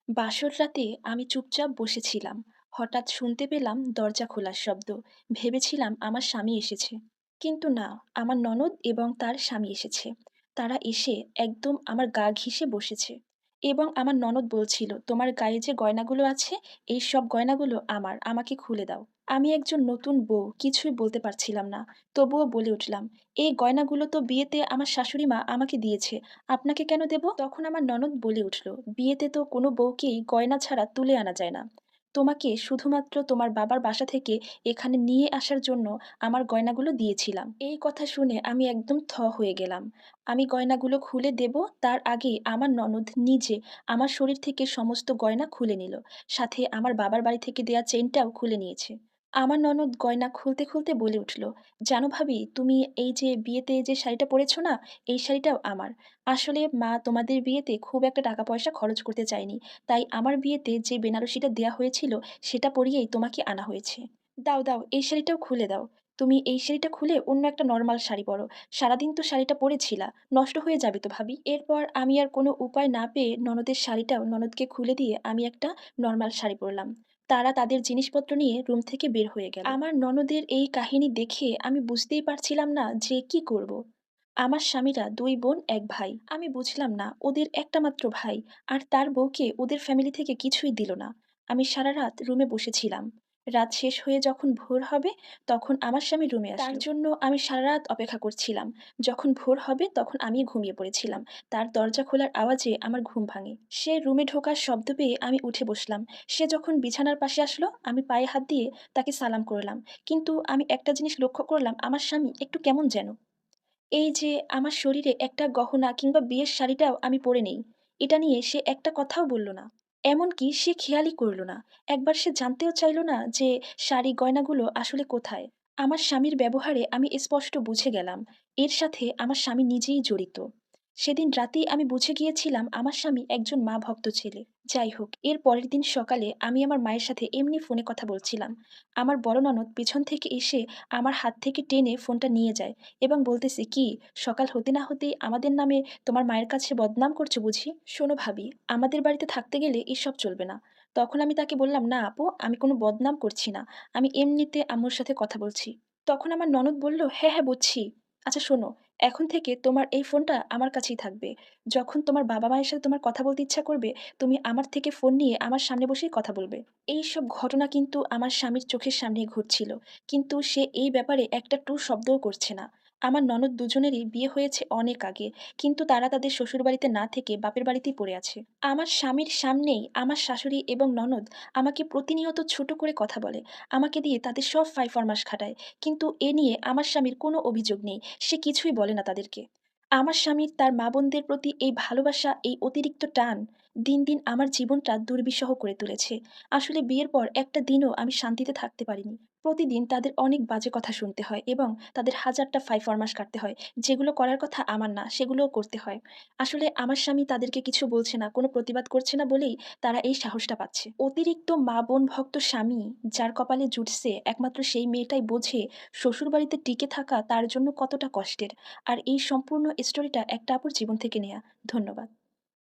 বাসর রাতে আমি চুপচাপ বসেছিলাম। হঠাৎ শুনতে পেলাম দরজা খোলার শব্দ। ভেবেছিলাম আমার স্বামী এসেছে। কিন্তু না, আমার ননদ এবং তার স্বামী এসেছে। তারা এসে একদম আমার গা ঘেঁষে বসেছে। এবং আমার ননদ বলছিল, তোমার গায়ে যে গয়নাগুলো আছে, এই সব গয়নাগুলো আমার, আমাকে খুলে দাও। আমি একজন নতুন বউ, কিছুই বলতে পারছিলাম না। তবুও বলে উঠলাম, এই গয়নাগুলো তো বিয়েতে আমার শাশুড়ি মা আমাকে দিয়েছে, আপনাকে কেন দেব? তখন আমার ননদ বলে উঠল, বিয়েতে তো কোনো বউকেই গয়না ছাড়া তুলে আনা যায় না। তোমাকে শুধুমাত্র তোমার বাবার বাসা থেকে এখানে নিয়ে আসার জন্য আমার গয়নাগুলো দিয়েছিলাম। এই কথা শুনে আমি একদম হয়ে গেলাম। আমি গয়নাগুলো খুলে দেব, তার আগে আমার ননদ নিজে আমার শরীর থেকে সমস্ত গয়না খুলে নিল। সাথে আমার বাবার বাড়ি থেকে দেয়া চেইনটাও খুলে নিয়েছে। আমার ননদ গয়না খুলতে খুলতে বলে উঠল, জানো ভাবি, তুমি এই যে বিয়েতে যে শাড়িটা পরেছো না, এই শাড়িটাও আমার। আসলে মা তোমাদের বিয়েতে খুব একটা টাকা পয়সা খরচ করতে চায়নি, তাই আমার বিয়েতে যে বেনারসিটা দেয়া হয়েছিল সেটা পরিয়েই তোমাকে আনা হয়েছে। দাও দাও, এই শাড়িটাও খুলে দাও। তুমি এই শাড়িটা খুলে অন্য একটা নর্মাল শাড়ি পরো। সারাদিন তো শাড়িটা পরেছিলা, নষ্ট হয়ে যাবে তো ভাবি। এরপর আমি আর কোনো উপায় না পেয়ে ননদের শাড়িটাও ননদকে খুলে দিয়ে আমি একটা নর্মাল শাড়ি পরলাম। তারা তাদের জিনিসপত্র নিয়ে রুম থেকে বের হয়ে গেল। আমার ননদের এই কাহিনী দেখে আমি বুঝতেই পারছিলাম না যে কি করব। আমার স্বামীরা ২ বোন ১ ভাই। আমি বুঝলাম না, ওদের একটা মাত্র ভাই, আর তার বউকে ওদের ফ্যামিলি থেকে কিছুই দিল না। আমি সারারাত রুমে বসেছিলাম। রাত শেষ হয়ে যখন ভোর হবে, তখন আমার স্বামী রুমে আসলো। তার জন্য আমি সারারাত অপেক্ষা করছিলাম। যখন ভোর হবে তখন আমি ঘুমিয়ে পড়েছিলাম। তার দরজা খোলার আওয়াজে আমার ঘুম ভাঙে। সে রুমে ঢোকার শব্দ পেয়ে আমি উঠে বসলাম। সে যখন বিছানার পাশে আসলো, আমি পায়ে হাত দিয়ে তাকে সালাম করলাম। কিন্তু আমি একটা জিনিস লক্ষ্য করলাম, আমার স্বামী একটু কেমন যেন। এই যে আমার শরীরে একটা গহনা কিংবা বিয়ের শাড়িটাও আমি পরে নেই, এটা নিয়ে সে একটা কথাও বলল না। এমনকি সে খেয়ালই করল না। একবার সে জানতেও চাইল না যে শাড়ি গয়নাগুলো আসলে কোথায়। আমার স্বামীর ব্যবহারে আমি স্পষ্ট বুঝে গেলাম, এর সাথে আমার স্বামী নিজেই জড়িত। সেদিন রাতেই আমি বুঝে গিয়েছিলাম আমার স্বামী একজন মা ভক্ত ছেলে। যাই হোক, এর পরের দিন সকালে আমি আমার মায়ের সাথে এমনি ফোনে কথা বলছিলাম। আমার বড় ননদ পিছন থেকে এসে আমার হাত থেকে টেনে ফোনটা নিয়ে যায় এবং বলতেছে, কি সকাল হতে না হতেই আমাদের নামে তোমার মায়ের কাছে বদনাম করছো বুঝি? শোনো ভাবি, আমাদের বাড়িতে থাকতে গেলে এসব চলবে না। তখন আমি তাকে বললাম, না আপু, আমি কোনো বদনাম করছি না, আমি এমনিতে আম্মুর সাথে কথা বলছি। তখন আমার ননদ বলল, হ্যাঁ হ্যাঁ বুঝছি। আচ্ছা শোনো, এখন থেকে তোমার এই ফোনটা আমার কাছেই থাকবে। যখন তোমার বাবা মায়ের সাথে তোমার কথা বলতে ইচ্ছা করবে, তুমি আমার থেকে ফোন নিয়ে আমার সামনে বসেই কথা বলবে। এই সব ঘটনা কিন্তু আমার স্বামীর চোখের সামনেই ঘটছিল। কিন্তু সে এই ব্যাপারে একটা টু শব্দও করছে না। আমার ননদ দুজনেরই বিয়ে হয়েছে অনেক আগে, কিন্তু তারা তাদের শ্বশুরবাড়িতে না থেকে বাপের বাড়িতেই পড়ে আছে। আমার স্বামীর সামনেই আমার শাশুড়ি এবং ননদ আমাকে প্রতিনিয়ত ছোট করে কথা বলে, আমাকে দিয়ে তাদের সব ফাইফরমাস খাটায়। কিন্তু এ নিয়ে আমার স্বামীর কোনো অভিযোগ নেই, সে কিছুই বলে না তাদেরকে। আমার স্বামীর তার মা বোনদের প্রতি এই ভালোবাসা, এই অতিরিক্ত টান দিন দিন আমার জীবনটা দুর্বিষহ করে তুলেছে। আসলে বিয়ের পর একটা দিনও আমি শান্তিতে থাকতে পারিনি। প্রতিদিন তাদের অনেক বাজে কথা শুনতে হয় এবং তাদের হাজারটা ফাইফরমাস কাটতে হয়। যেগুলো করার কথা আমার না, সেগুলোও করতে হয়। আসলে আমার স্বামী তাদেরকে কিছু বলছে না, কোনো প্রতিবাদ করছে না বলেই তারা এই সাহসটা পাচ্ছে। অতিরিক্ত মা বোন ভক্ত স্বামী যার কপালে জুটছে, একমাত্র সেই মেয়েটাই বোঝে শ্বশুরবাড়িতে টিকে থাকা তার জন্য কতটা কষ্টের। আর এই সম্পূর্ণ স্টোরিটা একটা আপুর জীবন থেকে নেয়া। ধন্যবাদ।